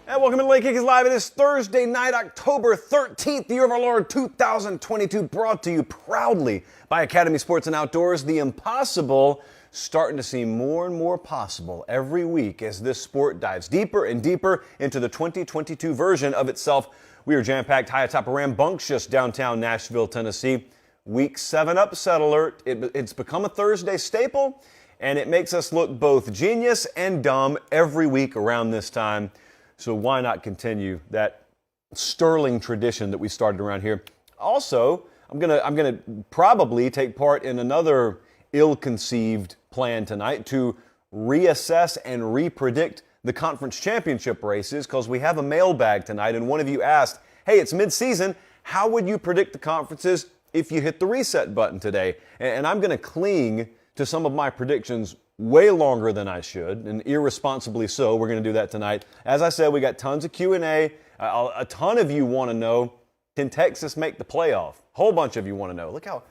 And welcome to Late Kick is Live. It is Thursday night, October 13th, the year of our Lord 2022, brought to you proudly by Academy Sports and Outdoors. The impossible starting to seem more and more possible every week as this sport dives deeper and deeper into the 2022 version of itself. We are jam-packed high atop a rambunctious downtown Nashville, Tennessee. Week 7 upset alert. It's become a Thursday staple, and it makes us look both genius and dumb every week around this time. So why not continue that sterling tradition that we started around here? Also, I'm gonna probably take part in another ill-conceived plan tonight to reassess and re-predict the conference championship races, because we have a mailbag tonight, and one of you asked, hey, it's mid-season, how would you predict the conferences if you hit the reset button today? And I'm going to cling to some of my predictions way longer than I should, and irresponsibly so. We're going to do that tonight. As I said, we got tons of Q&A. A ton of you want to know, can Texas make the playoff? A whole bunch of you want to know. Look how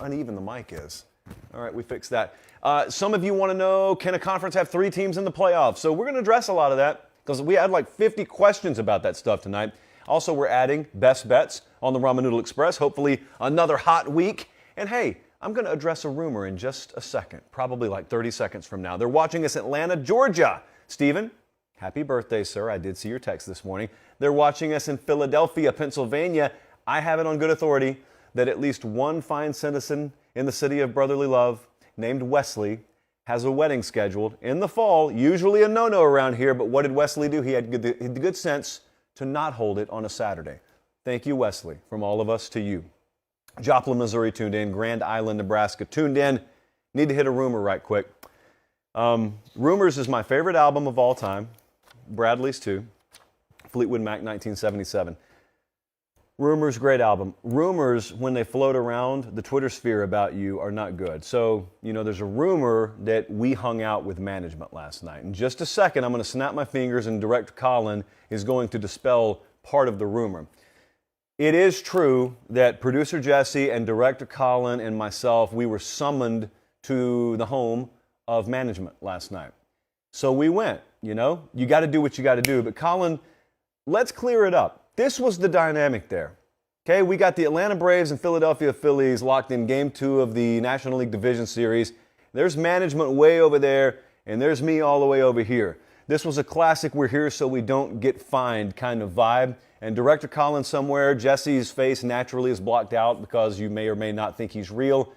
uneven the mic is. All right, we fixed that. Some of you want to know, can a conference have 3 teams in the playoffs? So we're going to address a lot of that, because we had like 50 questions about that stuff tonight. Also, we're adding best bets on the Ramen Noodle Express. Hopefully another hot week. And hey, I'm going to address a rumor in just a second, probably like 30 seconds from now. They're watching us in Atlanta, Georgia. Stephen, happy birthday, sir. I did see your text this morning. They're watching us in Philadelphia, Pennsylvania. I have it on good authority that at least one fine citizen in the city of brotherly love named Wesley has a wedding scheduled in the fall, usually a no-no around here, but what did Wesley do? He had the good sense to not hold it on a Saturday. Thank you, Wesley, from all of us to you. Joplin, Missouri tuned in. Grand Island, Nebraska tuned in. Need to hit a rumor right quick. Rumors is my favorite album of all time. Bradley's too. Fleetwood Mac, 1977. Rumors, great album. Rumors, when they float around the Twitter sphere about you, are not good. So, there's a rumor that we hung out with management last night. In just a second, I'm going to snap my fingers and Director Colin is going to dispel part of the rumor. It is true that producer Jesse and Director Colin and myself, we were summoned to the home of management last night. So we went, you got to do what you got to do. But Colin, let's clear it up. This was the dynamic there. Okay, we got the Atlanta Braves and Philadelphia Phillies locked in Game 2 of the National League Division Series. There's management way over there, and there's me all the way over here. This was a classic we're here so we don't get fined kind of vibe. And Director Colin somewhere, Jesse's face naturally is blocked out because you may or may not think he's real.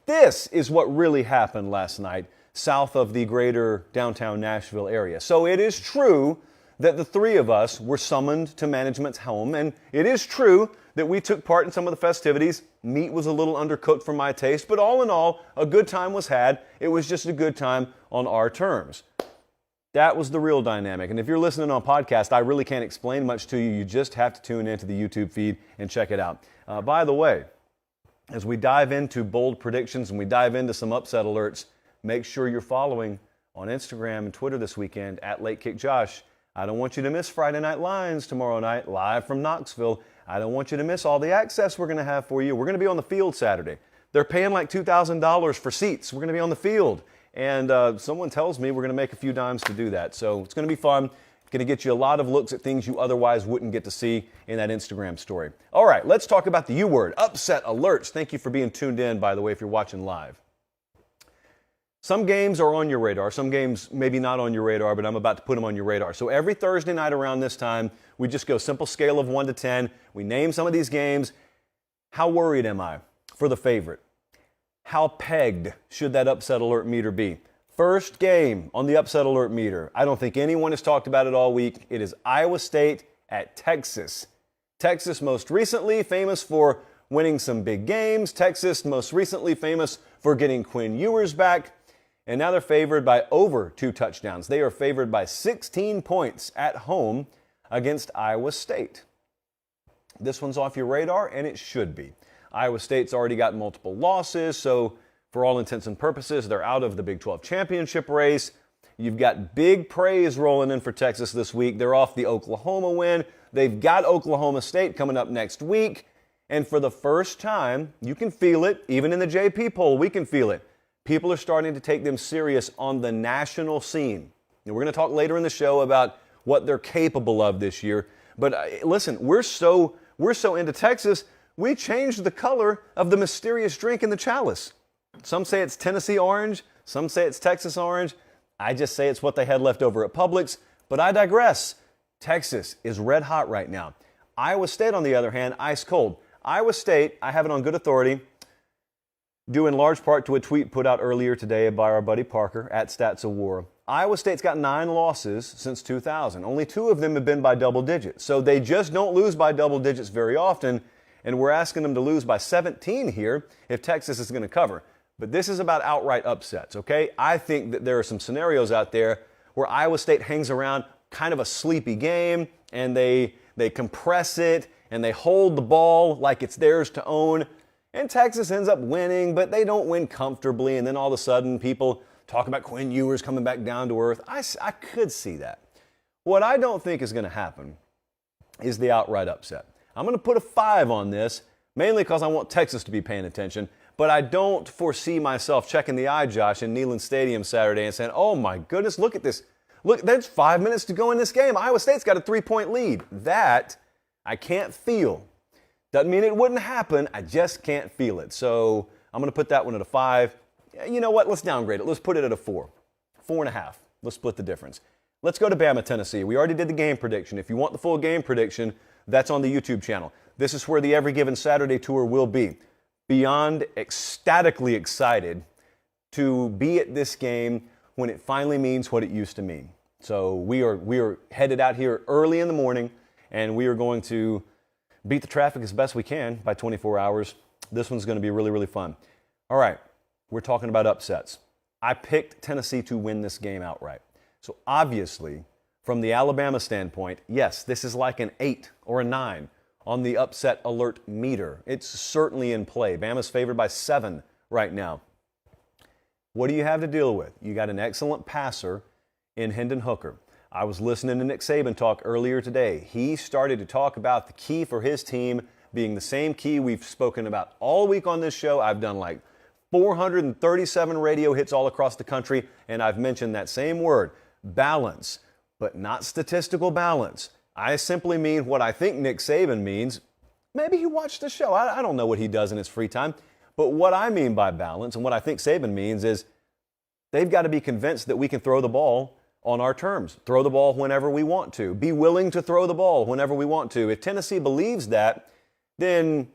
This is what really happened last night south of the greater downtown Nashville area. So it is true that the 3 of us were summoned to management's home, and it is true that we took part in some of the festivities. Meat was a little undercooked for my taste, but all in all, a good time was had. It was just a good time on our terms. That was the real dynamic. And if you're listening on podcast, I really can't explain much to you. You just have to tune into the YouTube feed and check it out. By the way, as we dive into bold predictions and we dive into some upset alerts, make sure you're following on Instagram and Twitter this weekend at LateKickJosh. I don't want you to miss Friday Night Lines tomorrow night, live from Knoxville. I don't want you to miss all the access we're going to have for you. We're going to be on the field Saturday. They're paying like $2,000 for seats. We're going to be on the field. And someone tells me we're going to make a few dimes to do that. So it's going to be fun. Going to get you a lot of looks at things you otherwise wouldn't get to see in that Instagram story. All right, let's talk about the U word, upset alerts. Thank you for being tuned in, by the way, if you're watching live. Some games are on your radar. Some games maybe not on your radar, but I'm about to put them on your radar. So every Thursday night around this time, we just go simple scale of 1 to 10. We name some of these games. How worried am I for the favorite? How pegged should that upset alert meter be? First game on the upset alert meter. I don't think anyone has talked about it all week. It is Iowa State at Texas. Texas most recently famous for winning some big games. Texas most recently famous for getting Quinn Ewers back. And now they're favored by over 2 touchdowns. They are favored by 16 points at home against Iowa State. This one's off your radar, and it should be. Iowa State's already got multiple losses, so for all intents and purposes, they're out of the Big 12 championship race. You've got big praise rolling in for Texas this week. They're off the Oklahoma win. They've got Oklahoma State coming up next week. And for the first time, you can feel it, even in the JP poll, we can feel it. People are starting to take them serious on the national scene. And we're going to talk later in the show about what they're capable of this year. But listen, we're so into Texas, we changed the color of the mysterious drink in the chalice. Some say it's Tennessee orange, some say it's Texas orange. I just say it's what they had left over at Publix, but I digress. Texas is red hot right now. Iowa State, on the other hand, ice cold. Iowa State, I have it on good authority, due in large part to a tweet put out earlier today by our buddy Parker at Stats of War. Iowa State's got 9 losses since 2000. Only 2 of them have been by double digits. So they just don't lose by double digits very often, and we're asking them to lose by 17 here if Texas is going to cover. But this is about outright upsets, okay? I think that there are some scenarios out there where Iowa State hangs around kind of a sleepy game, and they compress it, and they hold the ball like it's theirs to own, and Texas ends up winning, but they don't win comfortably, and then all of a sudden people talk about Quinn Ewers coming back down to earth. I could see that. What I don't think is going to happen is the outright upset. I'm going to put a 5 on this, mainly because I want Texas to be paying attention, but I don't foresee myself checking the eye, Josh, in Neyland Stadium Saturday and saying, oh my goodness, look at this. Look, there's 5 minutes to go in this game. Iowa State's got a 3-point lead. That I can't feel. Doesn't mean it wouldn't happen. I just can't feel it. So I'm going to put that one at a 5. You know what? Let's downgrade it. Let's put it at a 4. 4.5. Let's split the difference. Let's go to Bama, Tennessee. We already did the game prediction. If you want the full game prediction, that's on the YouTube channel. This is where the Every Given Saturday tour will be. Beyond ecstatically excited to be at this game when it finally means what it used to mean. So we are headed out here early in the morning, and we are going to beat the traffic as best we can by 24 hours. This one's going to be really, really fun. All right, we're talking about upsets. I picked Tennessee to win this game outright. So obviously, from the Alabama standpoint, yes, this is like an 8 or a 9 on the upset alert meter. It's certainly in play. Bama's favored by 7 right now. What do you have to deal with? You got an excellent passer in Hendon Hooker. I was listening to Nick Saban talk earlier today. He started to talk about the key for his team being the same key we've spoken about all week on this show. I've done like 437 radio hits all across the country, and I've mentioned that same word, balance, but not statistical balance. I simply mean what I think Nick Saban means. Maybe he watched the show. I don't know what he does in his free time. But what I mean by balance and what I think Saban means is they've got to be convinced that we can throw the ball on our terms. Throw the ball whenever we want to. Be willing to throw the ball whenever we want to. If Tennessee believes that, then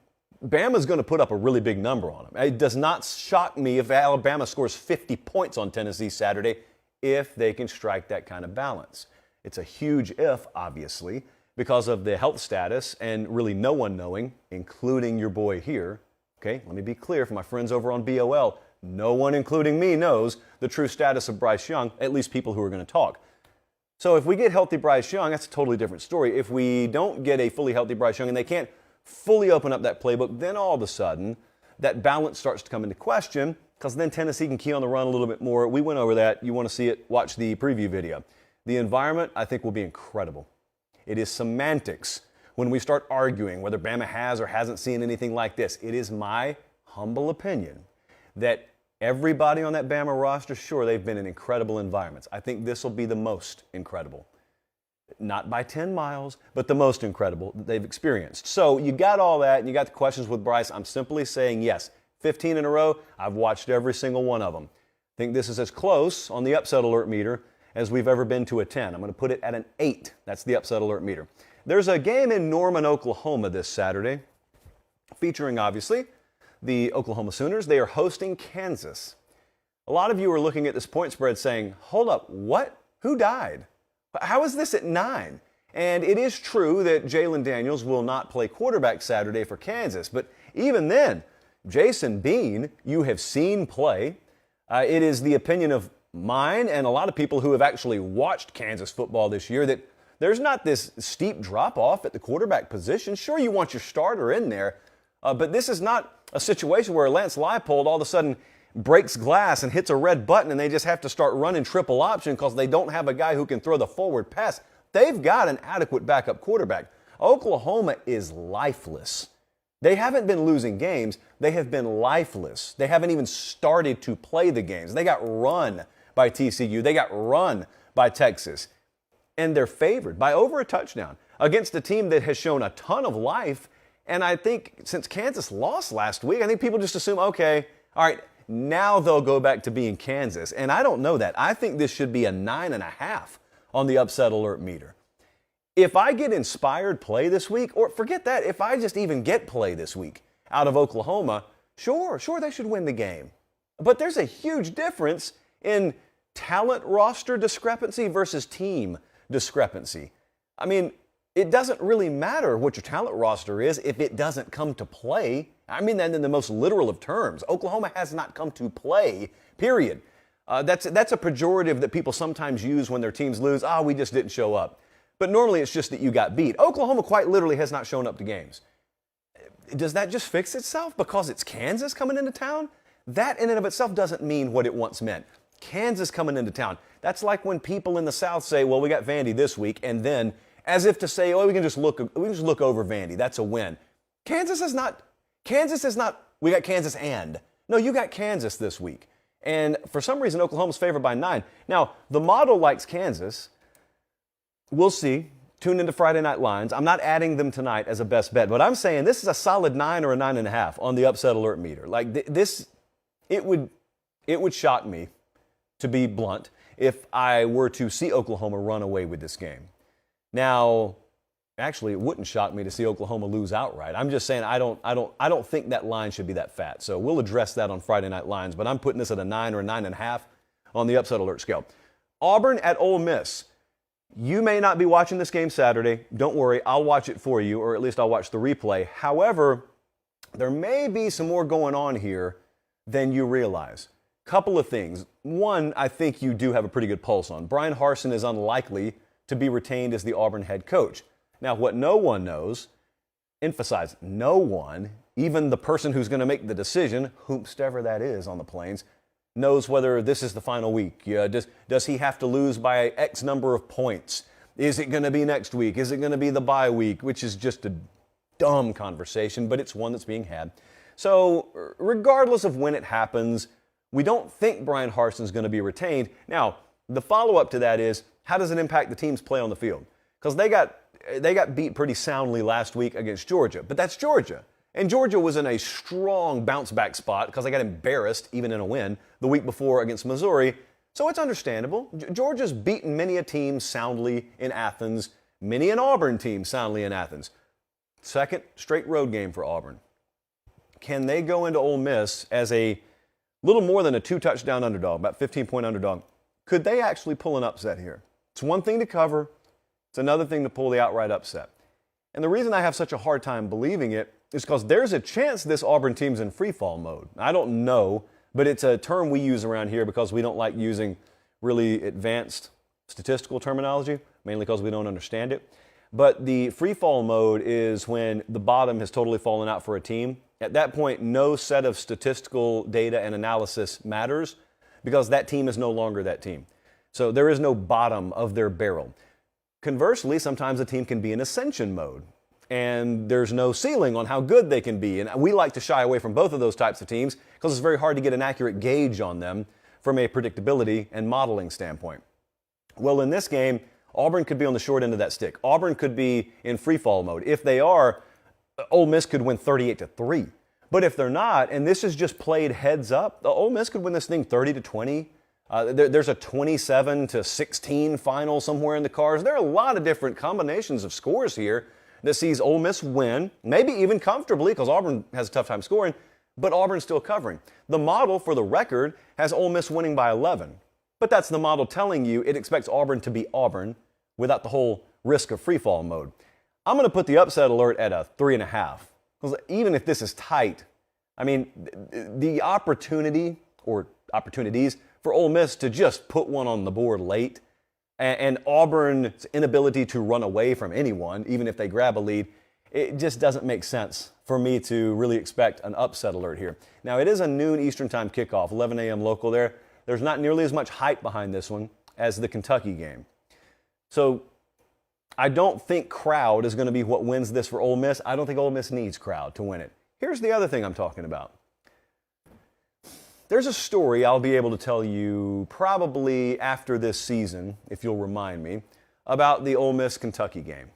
Bama's going to put up a really big number on them. It does not shock me if Alabama scores 50 points on Tennessee Saturday if they can strike that kind of balance. It's a huge if, obviously, because of the health status and really no one knowing, including your boy here. Okay, let me be clear for my friends over on BOL. No one, including me, knows the true status of Bryce Young, at least people who are going to talk. So if we get healthy Bryce Young, that's a totally different story. If we don't get a fully healthy Bryce Young and they can't fully open up that playbook, then all of a sudden that balance starts to come into question because then Tennessee can key on the run a little bit more. We went over that. You want to see it, watch the preview video. The environment, I think, will be incredible. It is semantics when we start arguing whether Bama has or hasn't seen anything like this. It is my humble opinion that everybody on that Bama roster, sure, they've been in incredible environments. I think this will be the most incredible. Not by 10 miles, but the most incredible that they've experienced. So you got all that, and you got the questions with Bryce. I'm simply saying yes. 15 in a row, I've watched every single one of them. I think this is as close on the upset alert meter as we've ever been to a 10. I'm going to put it at an 8. That's the upset alert meter. There's a game in Norman, Oklahoma this Saturday, featuring, obviously, the Oklahoma Sooners. They are hosting Kansas. A lot of you are looking at this point spread saying, hold up, what? Who died? How is this at 9? And it is true that Jalen Daniels will not play quarterback Saturday for Kansas, but even then, Jason Bean, you have seen play. It is the opinion of mine and a lot of people who have actually watched Kansas football this year that there's not this steep drop-off at the quarterback position. Sure, you want your starter in there, but this is not a situation where Lance Leipold all of a sudden breaks glass and hits a red button and they just have to start running triple option because they don't have a guy who can throw the forward pass. They've got an adequate backup quarterback. Oklahoma is lifeless. They haven't been losing games. They have been lifeless. They haven't even started to play the games. They got run by TCU. They got run by Texas. and they're favored by over a touchdown against a team that has shown a ton of life. And I think since Kansas lost last week, I think people just assume, okay, all right, now they'll go back to being Kansas. And I don't know that. I think this should be a 9.5 on the upset alert meter. If I get inspired play this week, or forget that, if I just even get play this week out of Oklahoma, sure, they should win the game. But there's a huge difference in talent roster discrepancy versus team discrepancy. I mean, it doesn't really matter what your talent roster is if it doesn't come to play. I mean that in the most literal of terms. Oklahoma has not come to play, period. That's a pejorative that people sometimes use when their teams lose. We just didn't show up. But normally it's just that you got beat. Oklahoma quite literally has not shown up to games. Does that just fix itself because it's Kansas coming into town? That in and of itself doesn't mean what it once meant. Kansas coming into town. That's like when people in the South say, well, we got Vandy this week, and then as if to say, we can just look over Vandy. That's a win. Kansas is not, we got Kansas and. No, you got Kansas this week. And for some reason, Oklahoma's favored by 9. Now, the model likes Kansas. We'll see. Tune into Friday Night Lines. I'm not adding them tonight as a best bet, but I'm saying this is a solid 9 or a 9.5 on the upset alert meter. Like this, it would shock me, to be blunt, if I were to see Oklahoma run away with this game. Now, actually, it wouldn't shock me to see Oklahoma lose outright. I'm just saying I don't think that line should be that fat. So we'll address that on Friday Night Lines, but I'm putting this at a 9 or a 9.5 on the upset alert scale. Auburn at Ole Miss. You may not be watching this game Saturday. Don't worry, I'll watch it for you, or at least I'll watch the replay. However, there may be some more going on here than you realize. Couple of things. One, I think you do have a pretty good pulse on. Brian Harsin is unlikely to be retained as the Auburn head coach. Now, what no one knows, emphasize no one, even the person who's going to make the decision, whomstever that is on the Plains, knows whether this is the final week. Does he have to lose by X number of points? Is it going to be next week? Is it going to be the bye week? Which is just a dumb conversation, but it's one that's being had. So regardless of when it happens, we don't think Brian Harsin's going to be retained. Now, the follow-up to that is, how does it impact the team's play on the field? Because they got beat pretty soundly last week against Georgia, but that's Georgia. And Georgia was in a strong bounce-back spot because they got embarrassed, even in a win, the week before against Missouri. So it's understandable. Georgia's beaten many a team soundly in Athens, many an Auburn team soundly in Athens. Second straight road game for Auburn. Can they go into Ole Miss as a little more than a 2-touchdown underdog, about 15-point underdog? Could they actually pull an upset here? It's one thing to cover. It's another thing to pull the outright upset. And the reason I have such a hard time believing it is because there's a chance this Auburn team's in freefall mode. I don't know, but it's a term we use around here because we don't like using really advanced statistical terminology, mainly because we don't understand it. But the freefall mode is when the bottom has totally fallen out for a team. At that point, no set of statistical data and analysis matters because that team is no longer that team. So there is no bottom of their barrel. Conversely, sometimes a team can be in ascension mode, and there's no ceiling on how good they can be. And we like to shy away from both of those types of teams because it's very hard to get an accurate gauge on them from a predictability and modeling standpoint. Well, in this game, Auburn could be on the short end of that stick. Auburn could be in freefall mode. If they are, Ole Miss could win 38-3. But if they're not, and this is just played heads up, Ole Miss could win this thing 30-20. There's a 27-16 final somewhere in the cards. There are a lot of different combinations of scores here that sees Ole Miss win, maybe even comfortably because Auburn has a tough time scoring, but Auburn's still covering. The model for the record has Ole Miss winning by 11, but that's the model telling you it expects Auburn to be Auburn without the whole risk of freefall mode. I'm going to put the upset alert at a 3.5 because even if this is tight, I mean, the opportunity or opportunities for Ole Miss to just put one on the board late and Auburn's inability to run away from anyone, even if they grab a lead, it just doesn't make sense for me to really expect an upset alert here. Now, it is a noon Eastern time kickoff, 11 a.m. local there. There's not nearly as much hype behind this one as the Kentucky game. So I don't think crowd is going to be what wins this for Ole Miss. I don't think Ole Miss needs crowd to win it. Here's the other thing I'm talking about. There's a story I'll be able to tell you probably after this season, if you'll remind me, about the Ole Miss Kentucky game.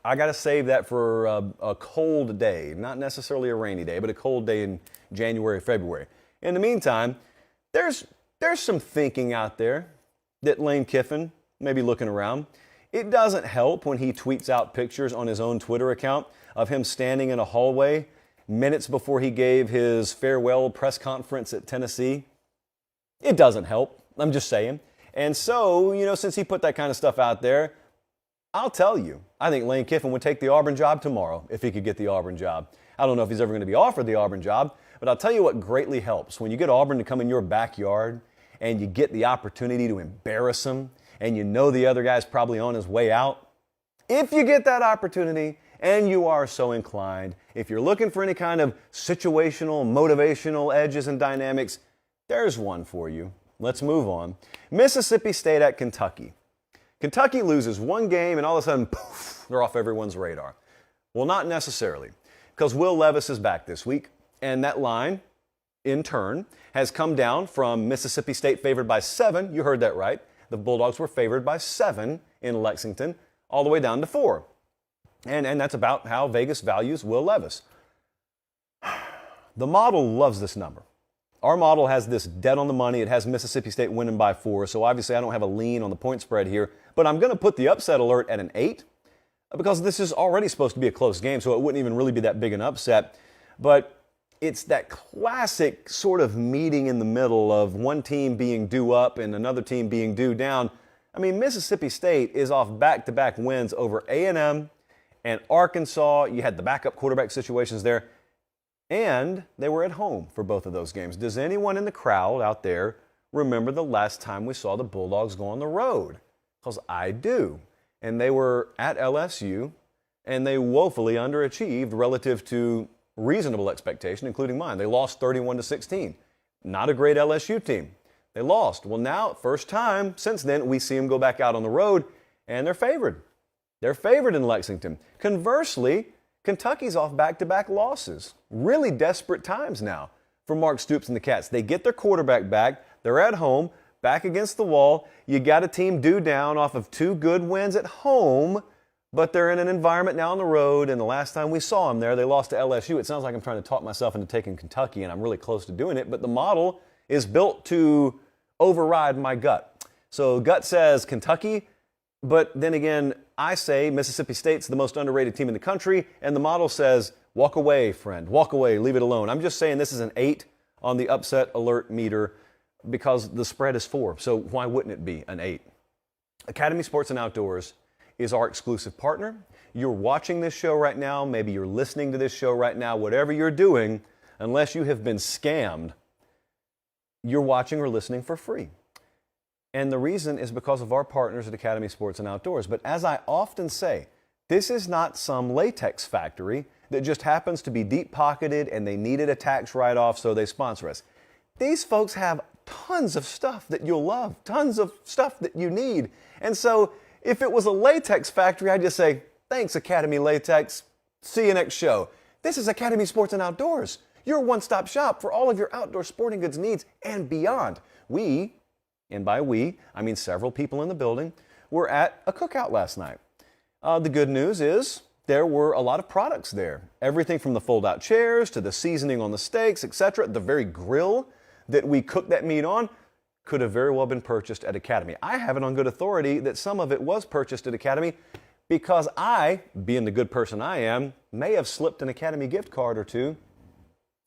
I got to save that for a cold day, not necessarily a rainy day, but a cold day in January, February. In the meantime, there's some thinking out there that Lane Kiffin may be looking around. It doesn't help when he tweets out pictures on his own Twitter account of him standing in a hallway minutes before he gave his farewell press conference at Tennessee. It doesn't help. I'm just saying. And so, since he put that kind of stuff out there, I'll tell you, I think Lane Kiffin would take the Auburn job tomorrow if he could get the Auburn job. I don't know if he's ever going to be offered the Auburn job, but I'll tell you what greatly helps. When you get Auburn to come in your backyard and you get the opportunity to embarrass them and you know the other guy's probably on his way out, if you get that opportunity and you are so inclined, if you're looking for any kind of situational, motivational edges and dynamics, there's one for you. Let's move on. Mississippi State at Kentucky. Kentucky loses one game and all of a sudden, poof, they're off everyone's radar. Well, not necessarily, because Will Levis is back this week, and that line, in turn, has come down from Mississippi State favored by 7. You heard that right. The Bulldogs were favored by 7 in Lexington, all the way down to 4. And that's about how Vegas values Will Levis. The model loves this number. Our model has this dead on the money. It has Mississippi State winning by 4, so obviously I don't have a lean on the point spread here. But I'm going to put the upset alert at an 8 because this is already supposed to be a close game, so it wouldn't even really be that big an upset. But it's that classic sort of meeting in the middle of one team being due up and another team being due down. I mean, Mississippi State is off back-to-back wins over A&M and Arkansas. You had the backup quarterback situations there. And they were at home for both of those games. Does anyone in the crowd out there remember the last time we saw the Bulldogs go on the road? Because I do. And they were at LSU, and they woefully underachieved relative to reasonable expectation, including mine. They lost 31-16. Not a great LSU team. They lost. Well, now, first time since then, we see them go back out on the road, and they're favored. They're favored in Lexington. Conversely, Kentucky's off back-to-back losses. Really desperate times now for Mark Stoops and the Cats. They get their quarterback back. They're at home, back against the wall. You got a team due down off of 2 good wins at home, but they're in an environment now on the road, and the last time we saw them there, they lost to LSU. It sounds like I'm trying to talk myself into taking Kentucky, and I'm really close to doing it, but the model is built to override my gut. So gut says Kentucky, but then again, I say Mississippi State's the most underrated team in the country, and the model says, walk away, friend. Walk away. Leave it alone. I'm just saying this is an 8 on the upset alert meter because the spread is 4. So why wouldn't it be an 8? Academy Sports and Outdoors is our exclusive partner. You're watching this show right now. Maybe you're listening to this show right now. Whatever you're doing, unless you have been scammed, you're watching or listening for free. And the reason is because of our partners at Academy Sports and Outdoors. But as I often say, this is not some latex factory that just happens to be deep-pocketed and they needed a tax write-off, so they sponsor us. These folks have tons of stuff that you'll love, tons of stuff that you need. And so if it was a latex factory, I'd just say, thanks, Academy Latex. See you next show. This is Academy Sports and Outdoors, your one-stop shop for all of your outdoor sporting goods needs and beyond. We, and by we, I mean several people in the building, were at a cookout last night. The good news is there were a lot of products there. Everything from the fold-out chairs to the seasoning on the steaks, etc. The very grill that we cooked that meat on could have very well been purchased at Academy. I have it on good authority that some of it was purchased at Academy because I, being the good person I am, may have slipped an Academy gift card or two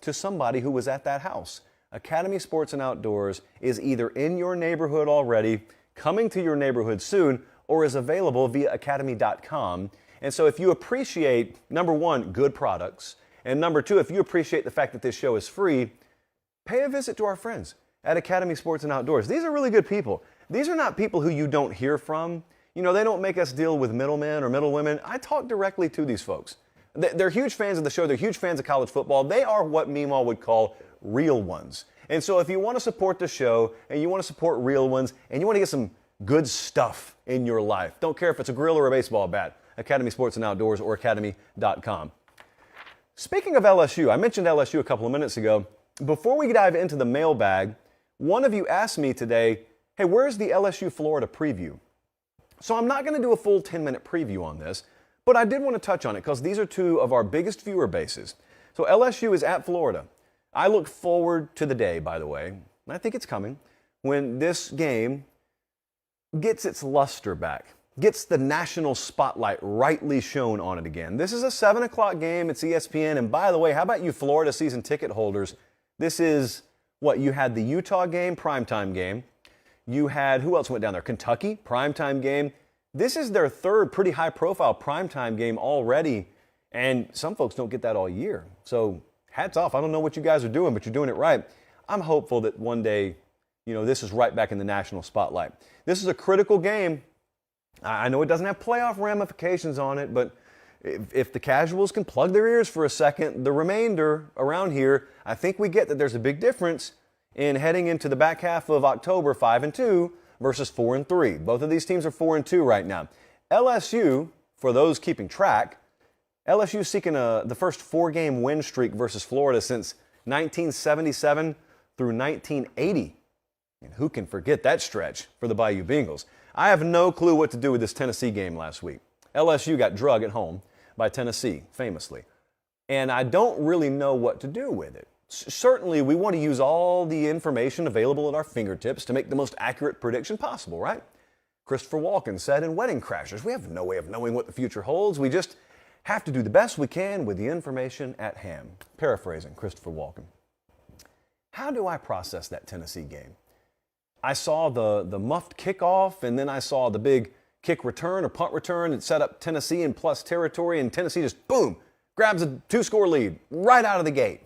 to somebody who was at that house. Academy Sports and Outdoors is either in your neighborhood already, coming to your neighborhood soon, or is available via academy.com. And so if you appreciate, number one, good products, and number two, if you appreciate the fact that this show is free, pay a visit to our friends at Academy Sports and Outdoors. These are really good people. These are not people who you don't hear from. You know, they don't make us deal with middlemen or middlewomen. I talk directly to these folks. They're huge fans of the show. They're huge fans of college football. They are what Meemaw would call real ones. And so if you want to support the show and you want to support real ones and you want to get some good stuff in your life, don't care if it's a grill or a baseball bat, Academy Sports and Outdoors or academy.com. Speaking of LSU, I mentioned LSU a couple of minutes ago. Before we dive into the mailbag, one of you asked me today, hey, where's the LSU Florida preview? So I'm not going to do a full 10-minute preview on this, but I did want to touch on it because these are two of our biggest viewer bases. So LSU is at Florida. I look forward to the day, by the way, and I think it's coming, when this game gets its luster back, gets the national spotlight rightly shown on it again. This is a 7 o'clock game. It's ESPN. And by the way, how about you Florida season ticket holders? This is what you had: the Utah game, primetime game. You had, who else went down there? Kentucky, primetime game. This is their third pretty high-profile primetime game already, and some folks don't get that all year. So hats off. I don't know what you guys are doing, but you're doing it right. I'm hopeful that one day, this is right back in the national spotlight. This is a critical game. I know it doesn't have playoff ramifications on it, but if the casuals can plug their ears for a second, the remainder around here, I think we get that there's a big difference in heading into the back half of October 5-2 versus 4-3. Both of these teams are 4-2 right now. LSU, for those keeping track, LSU seeking the first 4-game win streak versus Florida since 1977 through 1980. And who can forget that stretch for the Bayou Bengals? I have no clue what to do with this Tennessee game last week. LSU got drugged at home by Tennessee, famously. And I don't really know what to do with it. Certainly, we want to use all the information available at our fingertips to make the most accurate prediction possible, right? Christopher Walken said in Wedding Crashers, we have no way of knowing what the future holds. We just have to do the best we can with the information at hand. Paraphrasing Christopher Walken. How do I process that Tennessee game? I saw the muffed kickoff, and then I saw the big kick return or punt return and set up Tennessee in plus territory, and Tennessee just, boom, grabs a 2-score lead right out of the gate.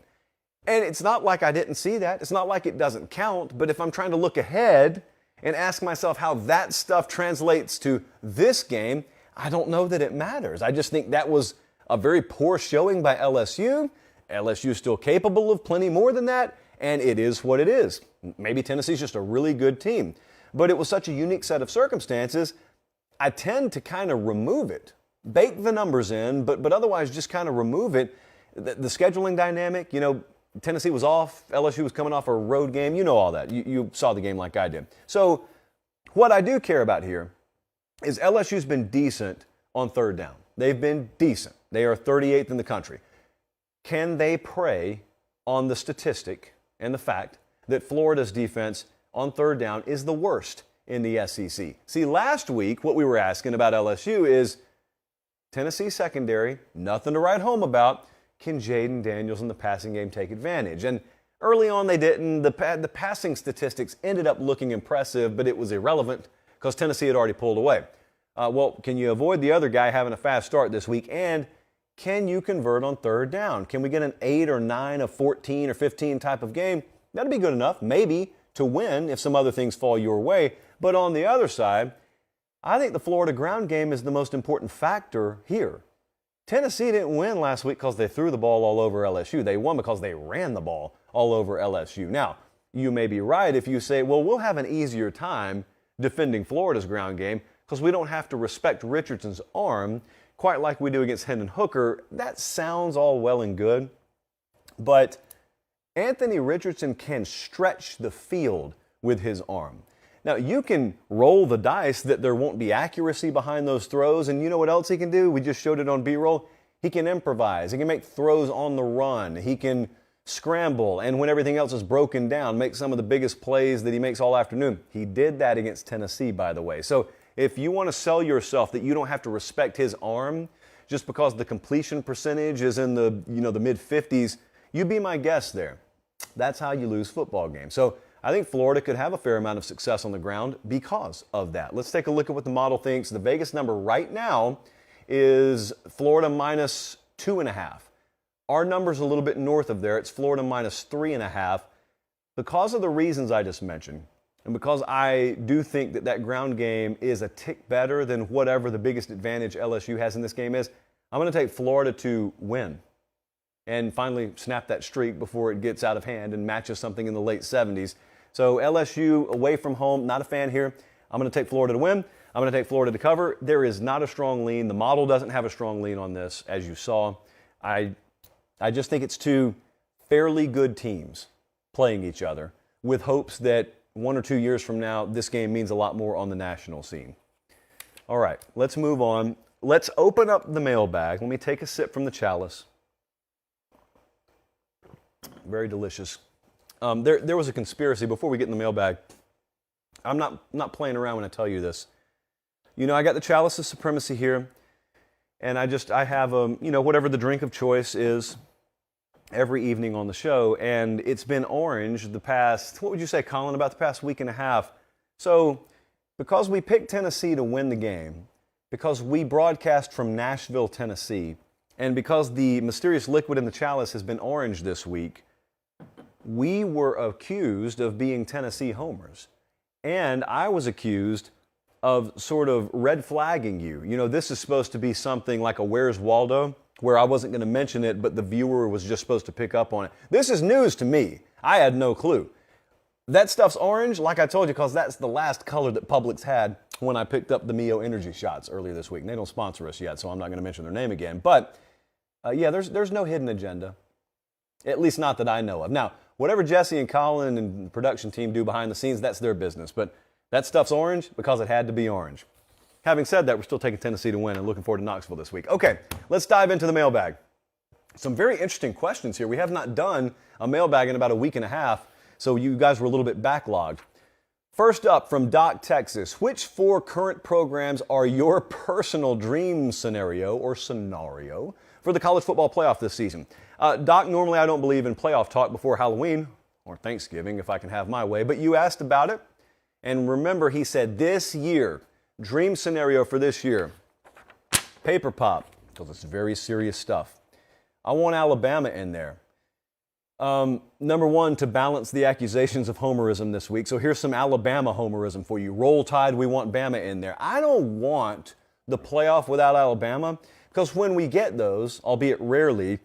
And it's not like I didn't see that. It's not like it doesn't count. But if I'm trying to look ahead and ask myself how that stuff translates to this game, I don't know that it matters. I just think that was a very poor showing by LSU. LSU is still capable of plenty more than that, and it is what it is. Maybe Tennessee's just a really good team. But it was such a unique set of circumstances, I tend to kind of remove it. Bake the numbers in, but otherwise just kind of remove it. The scheduling dynamic, Tennessee was off. LSU was coming off a road game. You know all that. You saw the game like I did. So what I do care about here is LSU's been decent on third down. They've been decent. They are 38th in the country. Can they prey on the statistic and the fact that Florida's defense on third down is the worst in the SEC? See, last week, what we were asking about LSU is Tennessee secondary, nothing to write home about. Can Jaden Daniels in the passing game take advantage? And early on they didn't. The passing statistics ended up looking impressive, but it was irrelevant because Tennessee had already pulled away. Well, can you avoid the other guy having a fast start this week? And can you convert on third down? Can we get an 8 or 9 of 14 or 15 type of game? That'd be good enough, maybe, to win if some other things fall your way. But on the other side, I think the Florida ground game is the most important factor here. Tennessee didn't win last week because they threw the ball all over LSU. They won because they ran the ball all over LSU. Now, you may be right if you say, well, we'll have an easier time defending Florida's ground game because we don't have to respect Richardson's arm quite like we do against Hendon Hooker. That sounds all well and good, but Anthony Richardson can stretch the field with his arm. Now, you can roll the dice that there won't be accuracy behind those throws, and you know what else he can do? We just showed it on B-roll. He can improvise. He can make throws on the run. He can scramble, and when everything else is broken down, make some of the biggest plays that he makes all afternoon. He did that against Tennessee, by the way. So if you want to sell yourself that you don't have to respect his arm just because the completion percentage is in the mid-50s, you be my guest there. That's how you lose football games. So I think Florida could have a fair amount of success on the ground because of that. Let's take a look at what the model thinks. The Vegas number right now is Florida minus 2.5. Our number's a little bit north of there. It's Florida minus 3.5. Because of the reasons I just mentioned, and because I do think that ground game is a tick better than whatever the biggest advantage LSU has in this game is, I'm going to take Florida to win and finally snap that streak before it gets out of hand and matches something in the late 70s. So LSU away from home, not a fan here. I'm going to take Florida to win. I'm going to take Florida to cover. There is not a strong lean. The model doesn't have a strong lean on this, as you saw. I just think it's two fairly good teams playing each other with hopes that 1 or 2 years from now, this game means a lot more on the national scene. All right, let's move on. Let's open up the mailbag. Let me take a sip from the chalice. Very delicious. There was a conspiracy before we get in the mailbag. I'm not playing around when I tell you this. You know, I got the chalice of supremacy here, and I have whatever the drink of choice is every evening on the show, and it's been orange the past, what would you say, Colin, about the past week and a half. So, because we picked Tennessee to win the game, because we broadcast from Nashville, Tennessee, and because the mysterious liquid in the chalice has been orange this week, we were accused of being Tennessee homers. And I was accused of sort of red flagging you. You know, this is supposed to be something like a Where's Waldo, where I wasn't going to mention it, but the viewer was just supposed to pick up on it. This is news to me. I had no clue. That stuff's orange, like I told you, because that's the last color that Publix had when I picked up the Mio Energy Shots earlier this week. And they don't sponsor us yet, so I'm not going to mention their name again. But, there's no hidden agenda, at least not that I know of. Now, whatever Jesse and Colin and the production team do behind the scenes, that's their business. But that stuff's orange because it had to be orange. Having said that, we're still taking Tennessee to win and looking forward to Knoxville this week. Okay, let's dive into the mailbag. Some very interesting questions here. We have not done a mailbag in about a week and a half, so you guys were a little bit backlogged. First up from Doc, Texas. Which 4 current programs are your personal dream scenario for the college football playoff this season? Doc, normally I don't believe in playoff talk before Halloween or Thanksgiving if I can have my way, but you asked about it. And remember, he said this year, dream scenario for this year, paper pop, because it's very serious stuff. I want Alabama in there. Number one, to balance the accusations of homerism this week. So here's some Alabama homerism for you. Roll Tide, we want Bama in there. I don't want the playoff without Alabama, because when we get those, albeit rarely,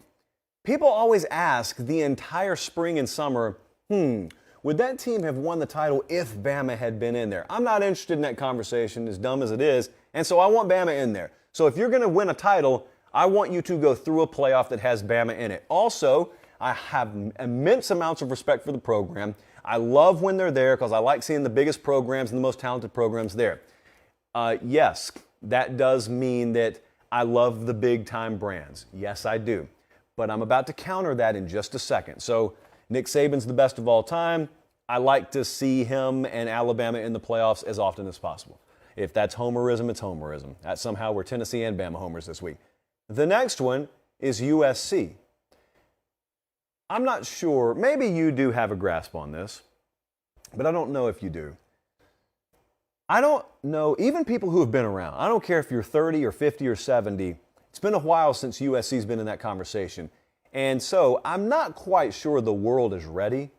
people always ask the entire spring and summer, would that team have won the title if Bama had been in there? I'm not interested in that conversation, as dumb as it is, and so I want Bama in there. So if you're going to win a title, I want you to go through a playoff that has Bama in it. Also, I have immense amounts of respect for the program. I love when they're there because I like seeing the biggest programs and the most talented programs there. Yes, that does mean that I love the big-time brands. Yes, I do. But I'm about to counter that in just a second. So Nick Saban's the best of all time. I like to see him and Alabama in the playoffs as often as possible. If that's homerism, it's homerism. That's somehow we're Tennessee and Bama homers this week. The next one is USC. I'm not sure. Maybe you do have a grasp on this, but I don't know if you do. I don't know, even people who have been around, I don't care if you're 30 or 50 or 70, it's been a while since USC's been in that conversation. And so I'm not quite sure the world is ready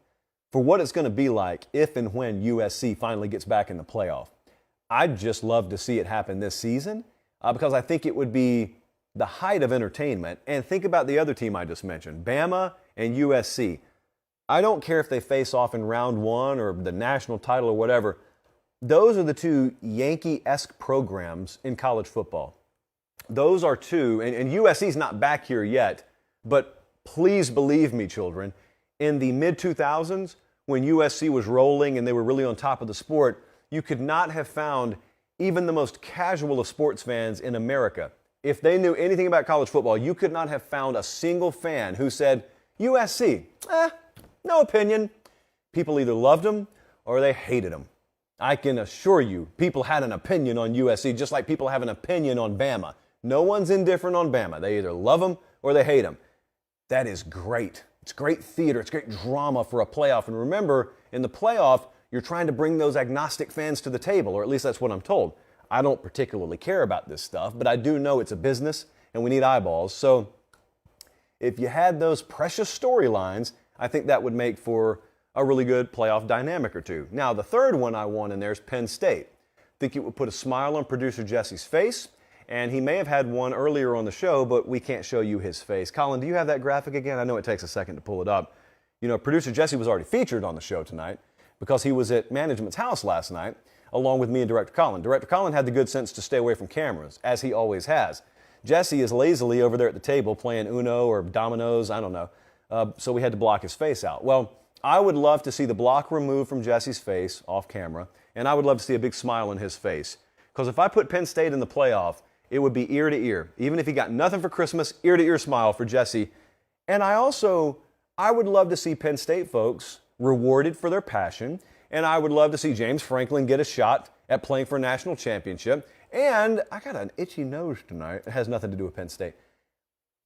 for what it's going to be like if and when USC finally gets back in the playoff. I'd just love to see it happen this season because I think it would be the height of entertainment. And think about the other team I just mentioned, Bama and USC. I don't care if they face off in round 1 or the national title or whatever. Those are the 2 Yankee-esque programs in college football. Those are 2, and USC's not back here yet, but please believe me, children, in the mid-2000s, when USC was rolling and they were really on top of the sport, you could not have found even the most casual of sports fans in America. If they knew anything about college football, you could not have found a single fan who said, USC, no opinion. People either loved them or they hated them. I can assure you, people had an opinion on USC just like people have an opinion on Bama. No one's indifferent on Bama. They either love them or they hate them. That is great. It's great theater. It's great drama for a playoff. And remember, in the playoff, you're trying to bring those agnostic fans to the table, or at least that's what I'm told. I don't particularly care about this stuff, but I do know it's a business and we need eyeballs. So if you had those precious storylines, I think that would make for a really good playoff dynamic or two. Now, the third one I want in there is Penn State. I think it would put a smile on producer Jesse's face, and he may have had one earlier on the show, but we can't show you his face. Colin, do you have that graphic again? I know it takes a second to pull it up. You know, producer Jesse was already featured on the show tonight because he was at management's house last night, along with me and Director Colin. Director Colin had the good sense to stay away from cameras, as he always has. Jesse is lazily over there at the table playing Uno or dominoes, I don't know. So we had to block his face out. Well, I would love to see the block removed from Jesse's face off camera, and I would love to see a big smile on his face. Because if I put Penn State in the playoff, it would be ear to ear. Even if he got nothing for Christmas, ear to ear smile for Jesse. And I would love to see Penn State folks rewarded for their passion. And I would love to see James Franklin get a shot at playing for a national championship. And I got an itchy nose tonight. It has nothing to do with Penn State.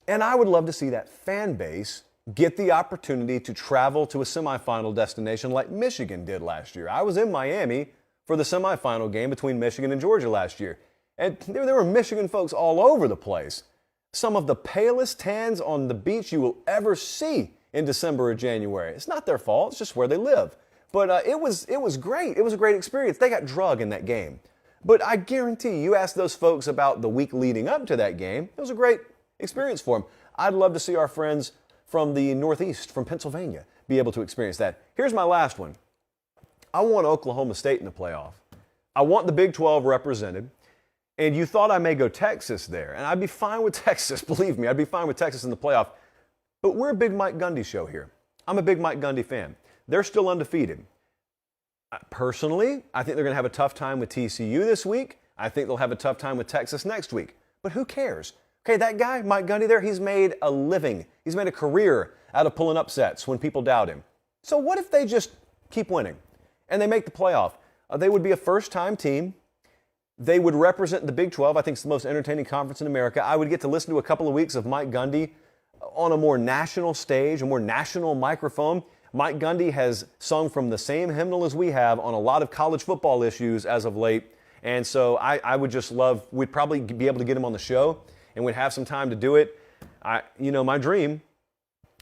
And I would love to see that fan base get the opportunity to travel to a semifinal destination like Michigan did last year. I was in Miami for the semifinal game between Michigan and Georgia last year. And there were Michigan folks all over the place. Some of the palest tans on the beach you will ever see in December or January. It's not their fault. It's just where they live. But it was great. It was a great experience. They got drug in that game. But I guarantee you ask those folks about the week leading up to that game, it was a great experience for them. I'd love to see our friends from the Northeast, from Pennsylvania, be able to experience that. Here's my last one. I want Oklahoma State in the playoff. I want the Big 12 represented. And you thought I may go Texas there. And I'd be fine with Texas, believe me. I'd be fine with Texas in the playoff. But we're a big Mike Gundy show here. I'm a big Mike Gundy fan. They're still undefeated. Personally, I think they're going to have a tough time with TCU this week. I think they'll have a tough time with Texas next week. But who cares? Okay, that guy, Mike Gundy there, he's made a living. He's made a career out of pulling upsets when people doubt him. So what if they just keep winning and they make the playoff? They would be a first-time team. They would represent the Big 12. I think it's the most entertaining conference in America. I would get to listen to a couple of weeks of Mike Gundy on a more national stage, a more national microphone. Mike Gundy has sung from the same hymnal as we have on a lot of college football issues as of late. And so I would just love, we'd probably be able to get him on the show and we'd have some time to do it. My dream,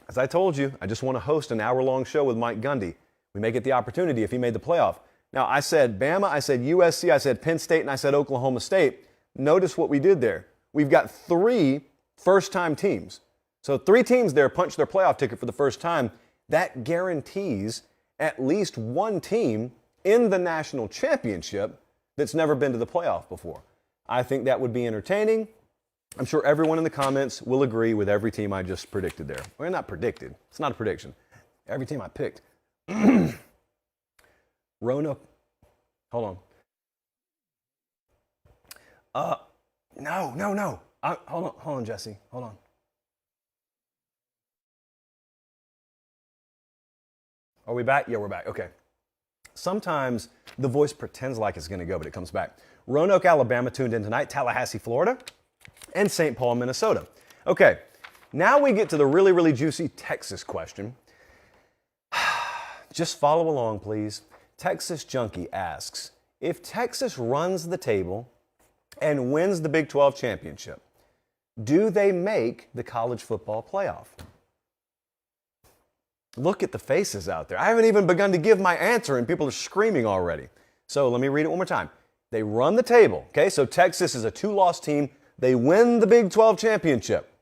as I told you, I just want to host an hour-long show with Mike Gundy. We may get the opportunity if he made the playoff. Now, I said Bama, I said USC, I said Penn State, and I said Oklahoma State. Notice what we did there. We've got 3 first-time teams. So 3 teams there punched their playoff ticket for the first time. That guarantees at least one team in the national championship that's never been to the playoff before. I think that would be entertaining. I'm sure everyone in the comments will agree with every team I just predicted there. Well, not predicted. It's not a prediction. Every team I picked. Roanoke. Hold on. No. Hold on, Jesse. Hold on. Are we back? Yeah, we're back. Okay. Sometimes the voice pretends like it's going to go, but it comes back. Roanoke, Alabama tuned in tonight. Tallahassee, Florida. And St. Paul, Minnesota. Okay. Now we get to the really, really juicy Texas question. Just follow along, please. Texas Junkie asks, if Texas runs the table and wins the Big 12 championship, do they make the college football playoff? Look at the faces out there. I haven't even begun to give my answer and people are screaming already. So let me read it one more time. They run the table, okay? So Texas is a 2-loss team. They win the Big 12 championship.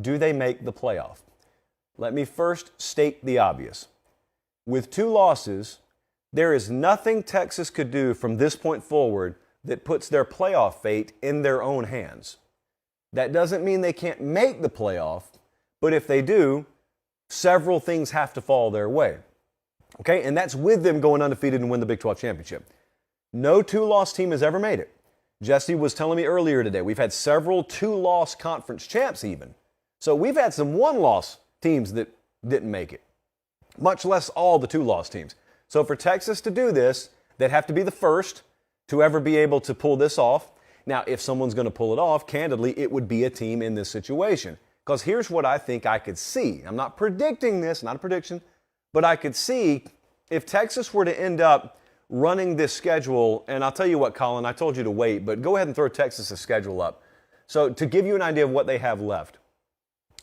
Do they make the playoff? Let me first state the obvious. With 2 losses, there is nothing Texas could do from this point forward that puts their playoff fate in their own hands. That doesn't mean they can't make the playoff, but if they do, several things have to fall their way. Okay, and that's with them going undefeated and win the Big 12 championship. No 2-loss team has ever made it. Jesse was telling me earlier today, we've had several 2-loss conference champs even. So we've had some 1-loss teams that didn't make it, much less all the 2-loss teams. So for Texas to do this, they'd have to be the first to ever be able to pull this off. Now, if someone's going to pull it off, candidly, it would be a team in this situation. Because here's what I think I could see. I'm not predicting this, not a prediction, but I could see if Texas were to end up running this schedule, and I'll tell you what, Colin, I told you to wait, but go ahead and throw Texas' schedule up. So to give you an idea of what they have left,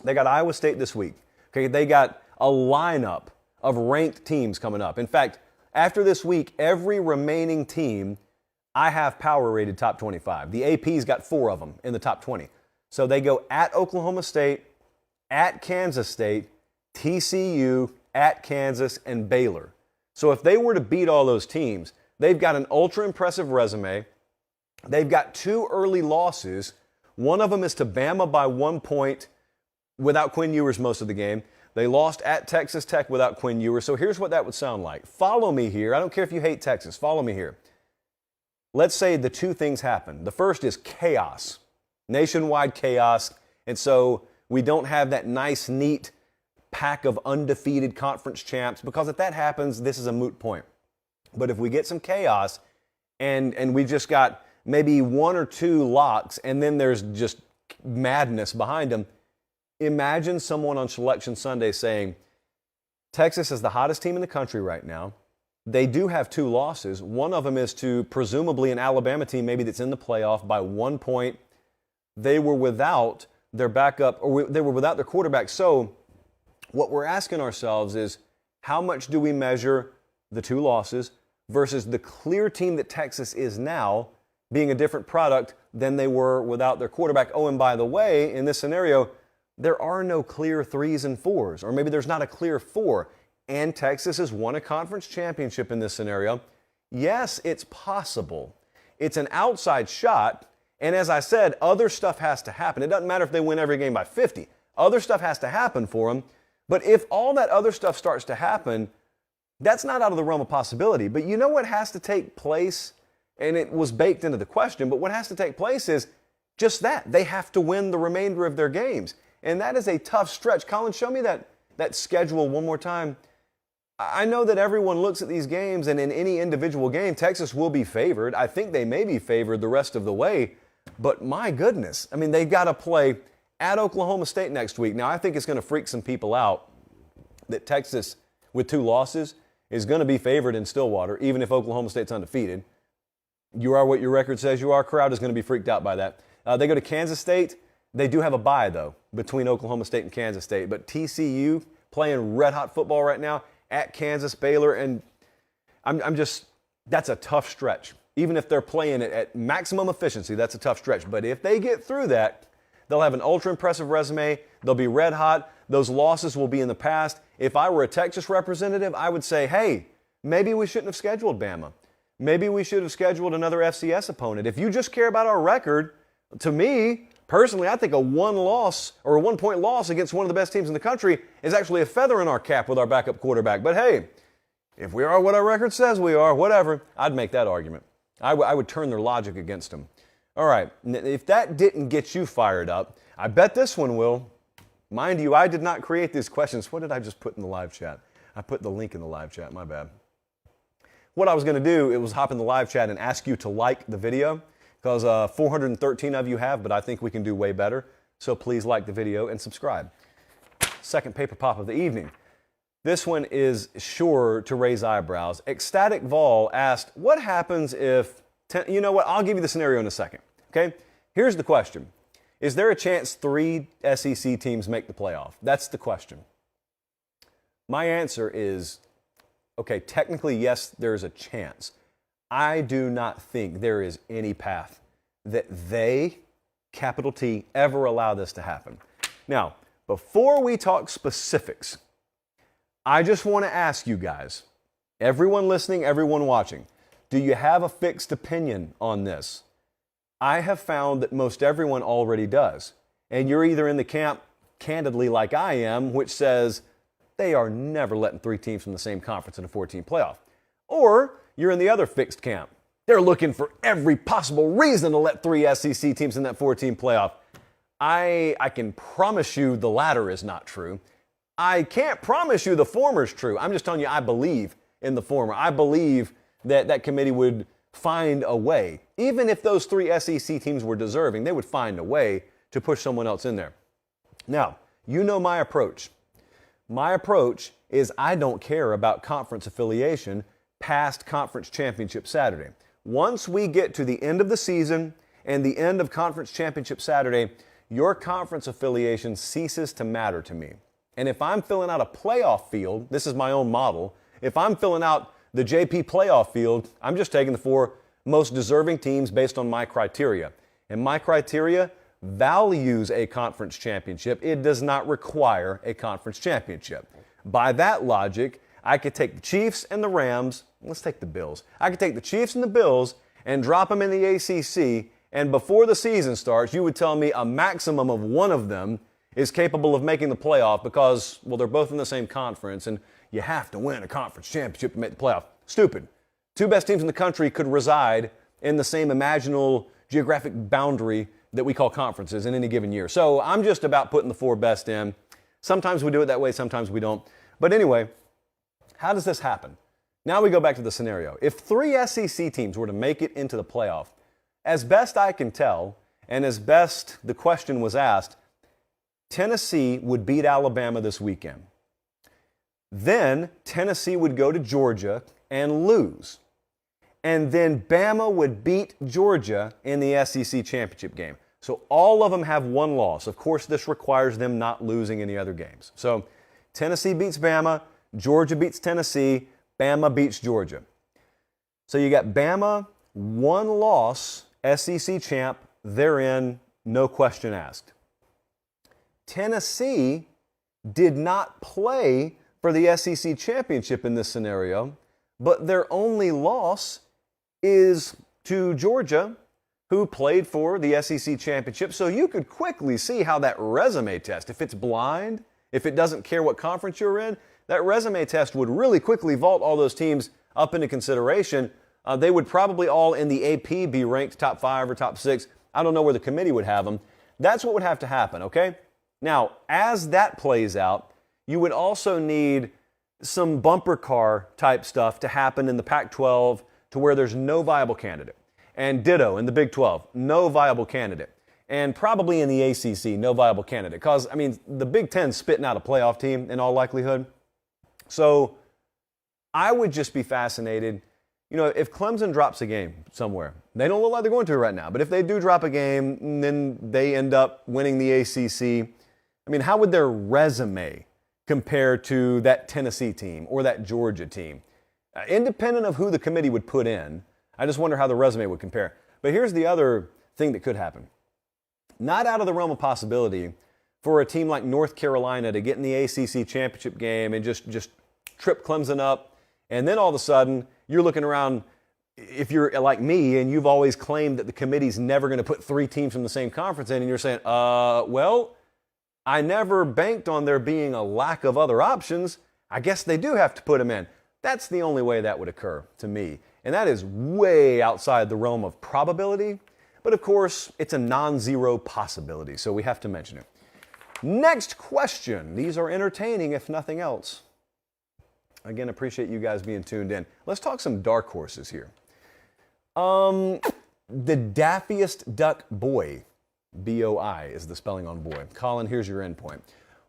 they got Iowa State this week. Okay, they got a lineup of ranked teams coming up. In fact, after this week, every remaining team I have power rated top 25. The AP's got 4 of them in the top 20. So they go at Oklahoma State, at Kansas State, TCU, at Kansas, and Baylor. So if they were to beat all those teams, they've got an ultra-impressive resume. They've got 2 early losses. One of them is to Bama by 1 point without Quinn Ewers most of the game. They lost at Texas Tech without Quinn Ewers. So here's what that would sound like. Follow me here. I don't care if you hate Texas. Follow me here. let's say the two things happen. The first is chaos, nationwide chaos. And so we don't have that nice, neat pack of undefeated conference champs, because if that happens, this is a moot point. But if we get some chaos and we just got maybe one or two locks and then there's just madness behind them, imagine someone on Selection Sunday saying, Texas is the hottest team in the country right now. They do have two losses. One of them is to presumably an Alabama team maybe that's in the playoff by 1 point. They were without their backup, or they were without their quarterback. So what we're asking ourselves is, how much do we measure the two losses versus the clear team that Texas is now, being a different product than they were without their quarterback? Oh, and by the way, in this scenario, there are no clear 3s and 4s, or maybe there's not a clear 4, and Texas has won a conference championship in this scenario. Yes, it's possible. It's an outside shot, and as I said, other stuff has to happen. It doesn't matter if they win every game by 50. Other stuff has to happen for them, but if all that other stuff starts to happen, that's not out of the realm of possibility. But you know what has to take place? And it was baked into the question, but what has to take place is just that. They have to win the remainder of their games. And that is a tough stretch. Colin, show me that schedule one more time. I know that everyone looks at these games, and in any individual game, Texas will be favored. I think they may be favored the rest of the way. But my goodness, I mean, they've got to play at Oklahoma State next week. Now, I think it's going to freak some people out that Texas, with two losses, is going to be favored in Stillwater, even if Oklahoma State's undefeated. You are what your record says you are. Crowd is going to be freaked out by that. They go to Kansas State. They do have a bye, though, between Oklahoma State and Kansas State. But TCU playing red-hot football right now at Kansas, Baylor, and that's a tough stretch. Even if they're playing it at maximum efficiency, that's a tough stretch. But if they get through that, they'll have an ultra-impressive resume. They'll be red-hot. Those losses will be in the past. If I were a Texas representative, I would say, hey, maybe we shouldn't have scheduled Bama. Maybe we should have scheduled another FCS opponent. If you just care about our record, to me, personally, I think a 1-point loss against one of the best teams in the country is actually a feather in our cap with our backup quarterback. But hey, if we are what our record says we are, whatever, I'd make that argument. I would turn their logic against them. All right, if that didn't get you fired up, I bet this one will. Mind you, I did not create these questions. What did I just put in the live chat? I put the link in the live chat, my bad. What I was going to do, it was hop in the live chat and ask you to like the video, because 413 of you have, but I think we can do way better. So please like the video and subscribe. Second paper pop of the evening. This one is sure to raise eyebrows. Ecstatic Vol asked, what happens if, you know what, I'll give you the scenario in a second, okay? Here's the question. Is there a chance 3 SEC teams make the playoff? That's the question. My answer is, okay, technically, yes, there's a chance. I do not think there is any path that they, capital T, ever allow this to happen. Now, before we talk specifics, I just want to ask you guys, everyone listening, everyone watching, do you have a fixed opinion on this? I have found that most everyone already does. And you're either in the camp, candidly, like I am, which says they are never letting 3 teams from the same conference in a 4-team playoff. Or you're in the other fixed camp. They're looking for every possible reason to let 3 SEC teams in that 4-team playoff. I can promise you the latter is not true. I can't promise you the former is true. I'm just telling you I believe in the former. I believe that that committee would find a way. Even if those 3 SEC teams were deserving, they would find a way to push someone else in there. Now, you know my approach. My approach is I don't care about conference affiliation past Conference Championship Saturday. Once we get to the end of the season and the end of Conference Championship Saturday, your conference affiliation ceases to matter to me. And if I'm filling out a playoff field, this is my own model, if I'm filling out the JP playoff field, I'm just taking the 4 most deserving teams based on my criteria. And my criteria values a conference championship. It does not require a conference championship. By that logic, I could take the Chiefs and the Rams. Let's take the Bills. I could take the Chiefs and the Bills and drop them in the ACC, and before the season starts, you would tell me a maximum of one of them is capable of making the playoff because, well, they're both in the same conference, and you have to win a conference championship to make the playoff. Stupid. 2 best teams in the country could reside in the same imaginal geographic boundary that we call conferences in any given year. So I'm just about putting the 4 best in. Sometimes we do it that way, sometimes we don't. But anyway, how does this happen? Now we go back to the scenario. If 3 SEC teams were to make it into the playoff, as best I can tell, and as best the question was asked, Tennessee would beat Alabama this weekend. Then Tennessee would go to Georgia and lose. And then Bama would beat Georgia in the SEC championship game. So all of them have 1 loss. Of course, this requires them not losing any other games. So Tennessee beats Bama, Georgia beats Tennessee, Bama beats Georgia. So you got Bama, 1 loss, SEC champ, they're in, no question asked. Tennessee did not play for the SEC championship in this scenario, but their only loss is to Georgia, who played for the SEC championship. So you could quickly see how that resume test, if it's blind, if it doesn't care what conference you're in, that resume test would really quickly vault all those teams up into consideration. They would probably all in the AP be ranked top 5 or top 6. I don't know where the committee would have them. That's what would have to happen, okay? Now, as that plays out, you would also need some bumper car type stuff to happen in the Pac-12 to where there's no viable candidate. And ditto in the Big 12, no viable candidate. And probably in the ACC, no viable candidate. Because, I mean, the Big Ten's spitting out a playoff team in all likelihood. So I would just be fascinated. You know, if Clemson drops a game somewhere, they don't look like they're going to right now, but if they do drop a game and then they end up winning the ACC, I mean, how would their resume compare to that Tennessee team or that Georgia team? Independent of who the committee would put in, I just wonder how the resume would compare. But here's the other thing that could happen. Not out of the realm of possibility for a team like North Carolina to get in the ACC championship game and just trip Clemson up, and then all of a sudden you're looking around, if you're like me and you've always claimed that the committee's never going to put 3 teams from the same conference in, and you're saying, well, I never banked on there being a lack of other options. I guess they do have to put them in. That's the only way that would occur to me. And that is way outside the realm of probability. But of course, it's a non-zero possibility, so we have to mention it. Next question. These are entertaining, if nothing else. Again, appreciate you guys being tuned in. Let's talk some dark horses here. The daffiest duck boy, B-O-I is the spelling on boy. Colin, here's your endpoint.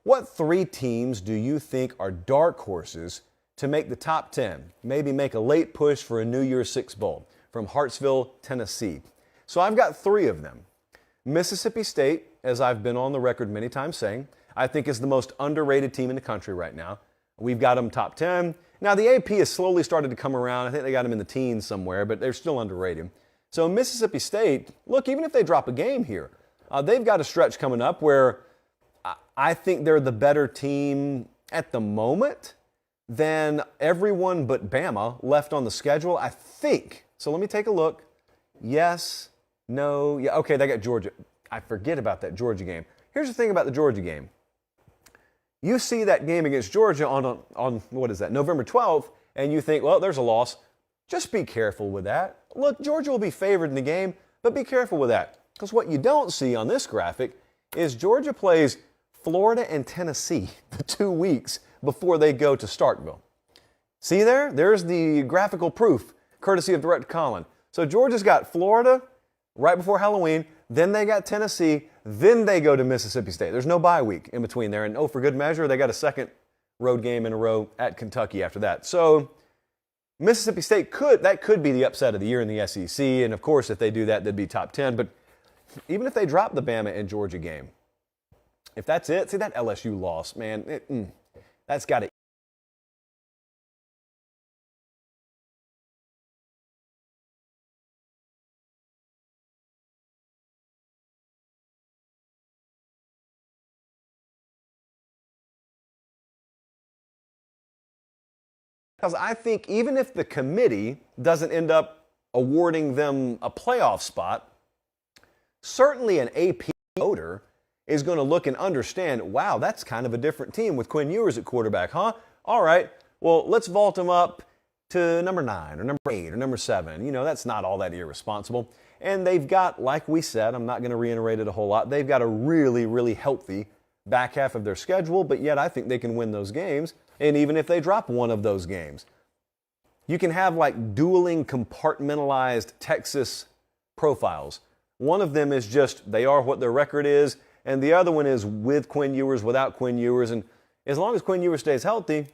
What 3 teams do you think are dark horses to make the top 10? Maybe make a late push for a New Year's Six Bowl from Hartsville, Tennessee. So I've got 3 of them. Mississippi State, as I've been on the record many times saying, I think is the most underrated team in the country right now. We've got them top 10. Now, the AP has slowly started to come around. I think they got them in the teens somewhere, but they're still underrated. So Mississippi State, look, even if they drop a game here, they've got a stretch coming up where I think they're the better team at the moment than everyone but Bama left on the schedule, I think. So let me take a look. Yes, no, yeah, okay, they got Georgia. I forget about that Georgia game. Here's the thing about the Georgia game. You see that game against Georgia on what is that, November 12th, and you think, well, there's a loss. Just be careful with that. Look, Georgia will be favored in the game, but be careful with that. Because what you don't see on this graphic is Georgia plays Florida and Tennessee the 2 weeks before they go to Starkville. See there? There's the graphical proof, courtesy of Director Colin. So Georgia's got Florida right before Halloween, then they got Tennessee, then they go to Mississippi State. There's no bye week in between there. And for good measure, they got a second road game in a row at Kentucky after that. So Mississippi State could be the upset of the year in the SEC. And of course, if they do that, they'd be top 10. But even if they drop the Bama and Georgia game, if that's it, see that LSU loss, man, that's got to. Because I think even if the committee doesn't end up awarding them a playoff spot, certainly an AP voter is going to look and understand, wow, that's kind of a different team with Quinn Ewers at quarterback, huh? All right, well, let's vault them up to number 9 or number 8 or number 7. That's not all that irresponsible. And they've got, like we said, I'm not going to reiterate it a whole lot, they've got a really, really healthy back half of their schedule, but yet I think they can win those games. And even if they drop one of those games, you can have like dueling compartmentalized Texas profiles. One of them is just they are what their record is, and the other one is with Quinn Ewers, without Quinn Ewers. And as long as Quinn Ewers stays healthy,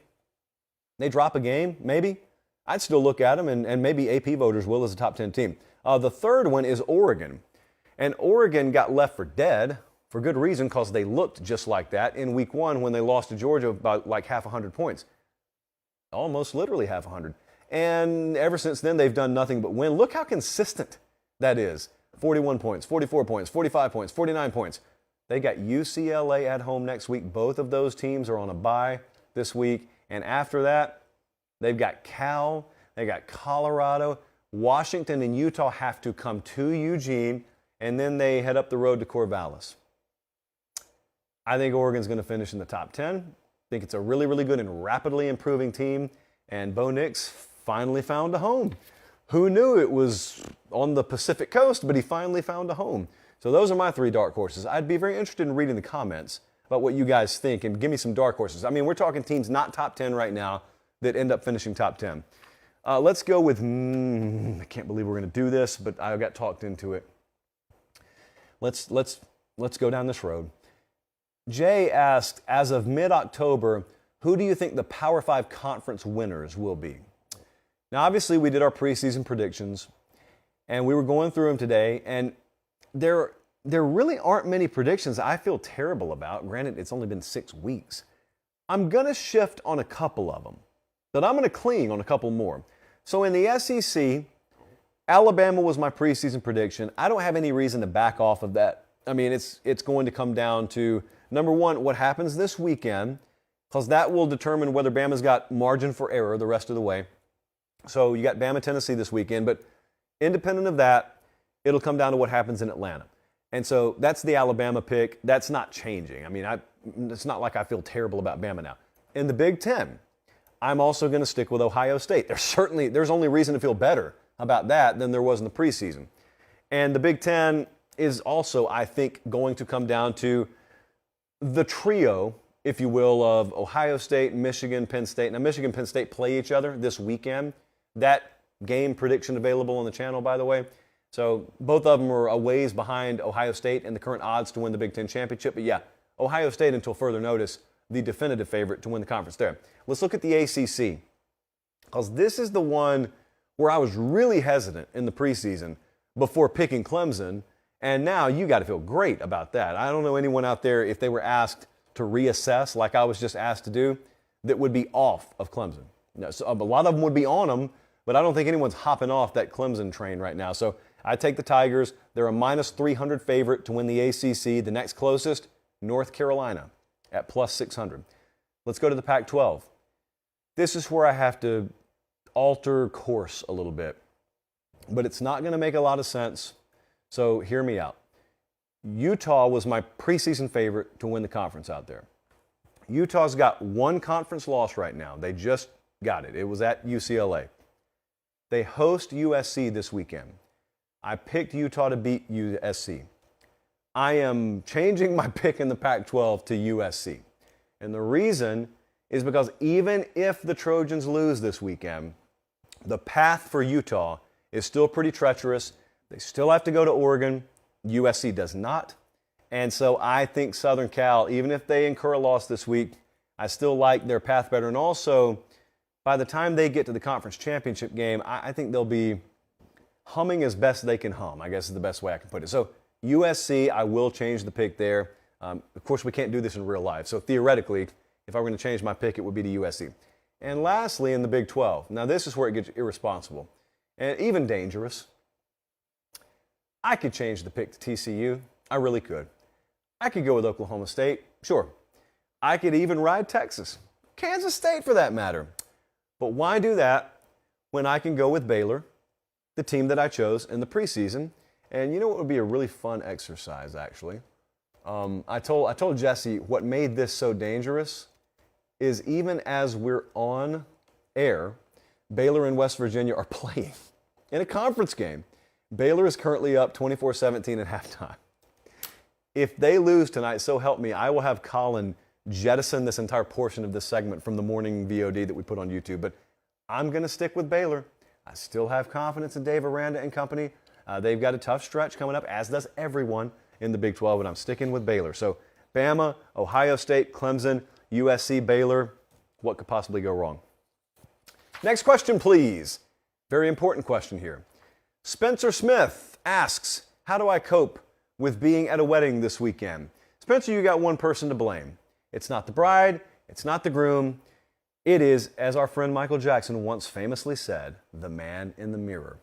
they drop a game, maybe. I'd still look at them, and maybe AP voters will as a top 10 team. The third one is Oregon. And Oregon got left for dead for good reason because they looked just like that in week 1 when they lost to Georgia by like half 100 points. Almost literally half 100. And ever since then, they've done nothing but win. Look how consistent that is. 41 points, 44 points, 45 points, 49 points. They got UCLA at home next week. Both of those teams are on a bye this week. And after that, they've got Cal, they got Colorado. Washington and Utah have to come to Eugene, and then they head up the road to Corvallis. I think Oregon's going to finish in the top 10. I think it's a really, really good and rapidly improving team. And Bo Nix finally found a home. Who knew it was on the Pacific coast, but he finally found a home. So those are my 3 dark horses. I'd be very interested in reading the comments about what you guys think and give me some dark horses. I mean, we're talking teams not top 10 right now that end up finishing top 10. Let's go with, I can't believe we're going to do this, but I got talked into it. Let's go down this road. Jay asked, as of mid-October, who do you think the Power 5 conference winners will be? Now, obviously, we did our preseason predictions, and we were going through them today, and there really aren't many predictions I feel terrible about. Granted, it's only been 6 weeks. I'm going to shift on a couple of them, but I'm going to cling on a couple more. So in the SEC, Alabama was my preseason prediction. I don't have any reason to back off of that. I mean, it's going to come down to, number one, what happens this weekend, because that will determine whether Bama's got margin for error the rest of the way. So you got Bama, Tennessee this weekend, but independent of that, it'll come down to what happens in Atlanta. And so that's the Alabama pick. That's not changing. I mean, it's not like I feel terrible about Bama now. In the Big Ten, I'm also going to stick with Ohio State. There's only reason to feel better about that than there was in the preseason. And the Big Ten is also, I think, going to come down to the trio, if you will, of Ohio State, Michigan, Penn State. Now, Michigan, Penn State play each other this weekend. That game prediction available on the channel, by the way. So both of them are a ways behind Ohio State and the current odds to win the Big Ten championship. But yeah, Ohio State, until further notice, the definitive favorite to win the conference there. Let's look at the ACC, because this is the one where I was really hesitant in the preseason before picking Clemson, and now you got to feel great about that. I don't know anyone out there, if they were asked to reassess like I was just asked to do, that would be off of Clemson. No, so a lot of them would be on them, but I don't think anyone's hopping off that Clemson train right now. So I take the Tigers. They're a minus 300 favorite to win the ACC. The next closest, North Carolina, at plus 600. Let's go to the Pac-12. This is where I have to alter course a little bit, but it's not going to make a lot of sense, so hear me out. Utah was my preseason favorite to win the conference out there. Utah's got one conference loss right now. They just got it. It was at UCLA. They host USC this weekend. I picked Utah to beat USC. I am changing my pick in the Pac-12 to USC. And the reason is because even if the Trojans lose this weekend, the path for Utah is still pretty treacherous. They still have to go to Oregon. USC does not. And so I think Southern Cal, even if they incur a loss this week, I still like their path better. And also, by the time they get to the conference championship game, I think they'll be humming as best they can hum, I guess is the best way I can put it. So USC, I will change the pick there. Of course, we can't do this in real life. So theoretically, if I were going to change my pick, it would be to USC. And lastly, in the Big 12. Now, this is where it gets irresponsible and even dangerous. I could change the pick to TCU. I really could. I could go with Oklahoma State. Sure. I could even ride Texas. Kansas State, for that matter. But why do that when I can go with Baylor, the team that I chose in the preseason? And you know what would be a really fun exercise, actually? I told Jesse what made this so dangerous is even as we're on air, Baylor and West Virginia are playing in a conference game. Baylor is currently up 24-17 at halftime. If they lose tonight, so help me, I will have Colin jettison this entire portion of this segment from the morning VOD that we put on YouTube. But I'm going to stick with Baylor. I still have confidence in Dave Aranda and company. They've got a tough stretch coming up, as does everyone in the Big 12, and I'm sticking with Baylor. So Bama, Ohio State, Clemson, USC, Baylor, what could possibly go wrong? Next question, please. Very important question here. Spencer Smith asks, how do I cope with being at a wedding this weekend? Spencer, you got one person to blame. It's not the bride. It's not the groom. It is, as our friend Michael Jackson once famously said, the man in the mirror.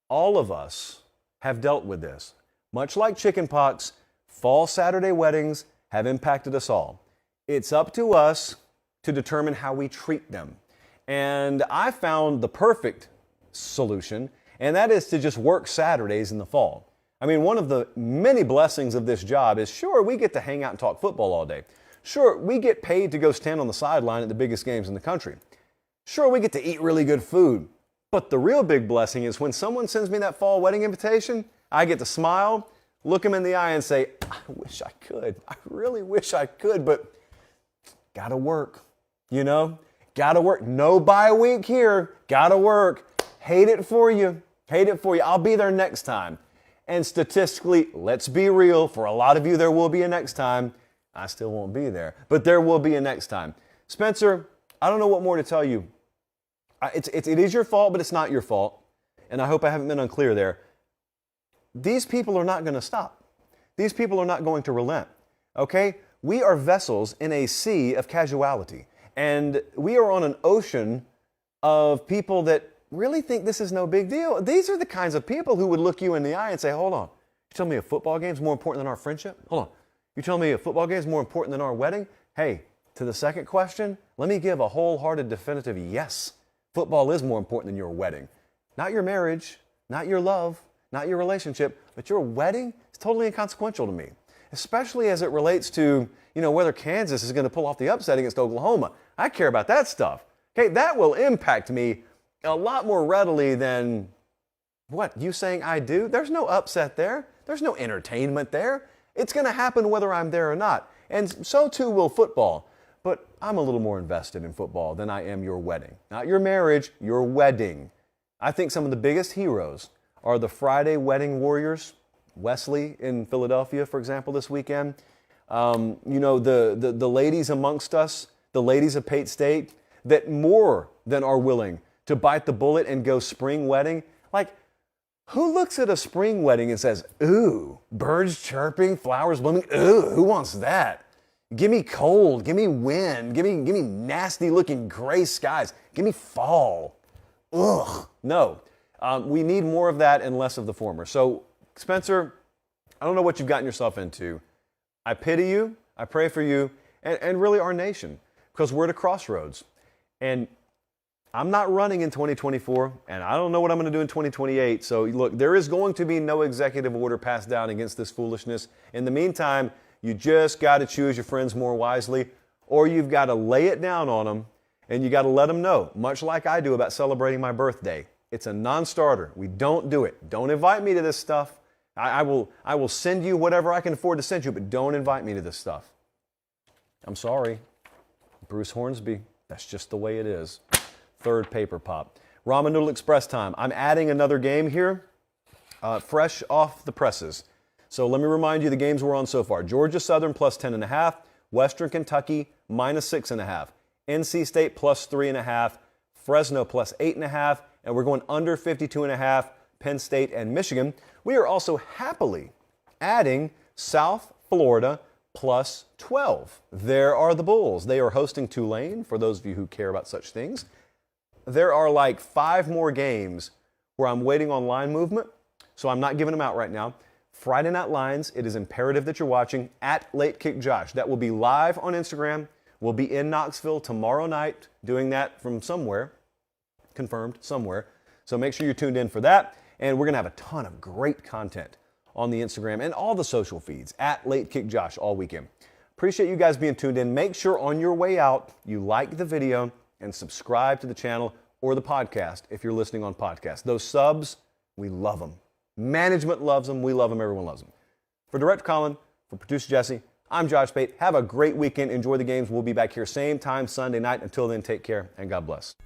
All of us have dealt with this. Much like chickenpox, fall Saturday weddings have impacted us all. It's up to us to determine how we treat them. And I found the perfect solution, and that is to just work Saturdays in the fall. I mean, one of the many blessings of this job is, sure, we get to hang out and talk football all day. Sure, we get paid to go stand on the sideline at the biggest games in the country. Sure, we get to eat really good food. But the real big blessing is when someone sends me that fall wedding invitation, I get to smile, look them in the eye and say, I wish I could. I really wish I could, but gotta work, you know? Gotta work. No bye week here. Gotta work. Hate it for you. Hate it for you. I'll be there next time. And statistically, let's be real, for a lot of you there will be a next time. I still won't be there, but there will be a next time. Spencer, I don't know what more to tell you. It is your fault, but it's not your fault. And I hope I haven't been unclear there. These people are not going to stop. These people are not going to relent. Okay? We are vessels in a sea of casuality. And we are on an ocean of people that really think this is no big deal. These are the kinds of people who would look you in the eye and say, hold on, you tell me a football game is more important than our friendship? Hold on. You tell me a football game is more important than our wedding? Hey, to the second question, let me give a wholehearted, definitive yes. Football is more important than your wedding. Not your marriage, not your love, not your relationship, but your wedding is totally inconsequential to me, especially as it relates to, whether Kansas is going to pull off the upset against Oklahoma. I care about that stuff. Okay, that will impact me a lot more readily than, what, you saying I do? There's no upset there. There's no entertainment there. It's going to happen whether I'm there or not. And so too will football. But I'm a little more invested in football than I am your wedding. Not your marriage, your wedding. I think some of the biggest heroes are the Friday wedding warriors. Wesley in Philadelphia, for example, this weekend. The ladies amongst us, the ladies of Pate State, that more than are willing to bite the bullet and go spring wedding. Like, who looks at a spring wedding and says, ooh, birds chirping, flowers blooming, ooh, who wants that? Give me cold, give me wind, give me nasty looking gray skies, give me fall. Ugh, no. We need more of that and less of the former. So, Spencer, I don't know what you've gotten yourself into. I pity you, I pray for you, and really our nation, because we're at a crossroads. And I'm not running in 2024, and I don't know what I'm going to do in 2028. So, look, there is going to be no executive order passed down against this foolishness. In the meantime, you just got to choose your friends more wisely, or you've got to lay it down on them, and you got to let them know, much like I do about celebrating my birthday. It's a non-starter. We don't do it. Don't invite me to this stuff. I will send you whatever I can afford to send you, but don't invite me to this stuff. I'm sorry. Bruce Hornsby, that's just the way it is. Third paper pop. Ramen Noodle Express time. I'm adding another game here, fresh off the presses. So let me remind you the games we're on so far. Georgia Southern plus 10.5, Western Kentucky minus 6.5, NC State plus 3.5, Fresno plus 8.5, and we're going under 52.5, Penn State and Michigan. We are also happily adding South Florida plus 12. There are the Bulls. They are hosting Tulane, for those of you who care about such things. There are like 5 more games where I'm waiting on line movement, so I'm not giving them out right now. Friday Night Lines, it is imperative that you're watching at Late Kick Josh. That will be live on Instagram. We'll be in Knoxville tomorrow night doing that from somewhere, confirmed somewhere. So make sure you're tuned in for that. And we're going to have a ton of great content on the Instagram and all the social feeds at Late Kick Josh all weekend. Appreciate you guys being tuned in. Make sure on your way out you like the video and subscribe to the channel. or the podcast if you're listening on podcast. Those subs, we love them. Management loves them. We love them. Everyone loves them. For Director Colin, for Producer Jesse, I'm Josh Pate. Have a great weekend. Enjoy the games. We'll be back here same time Sunday night. Until then, take care and God bless.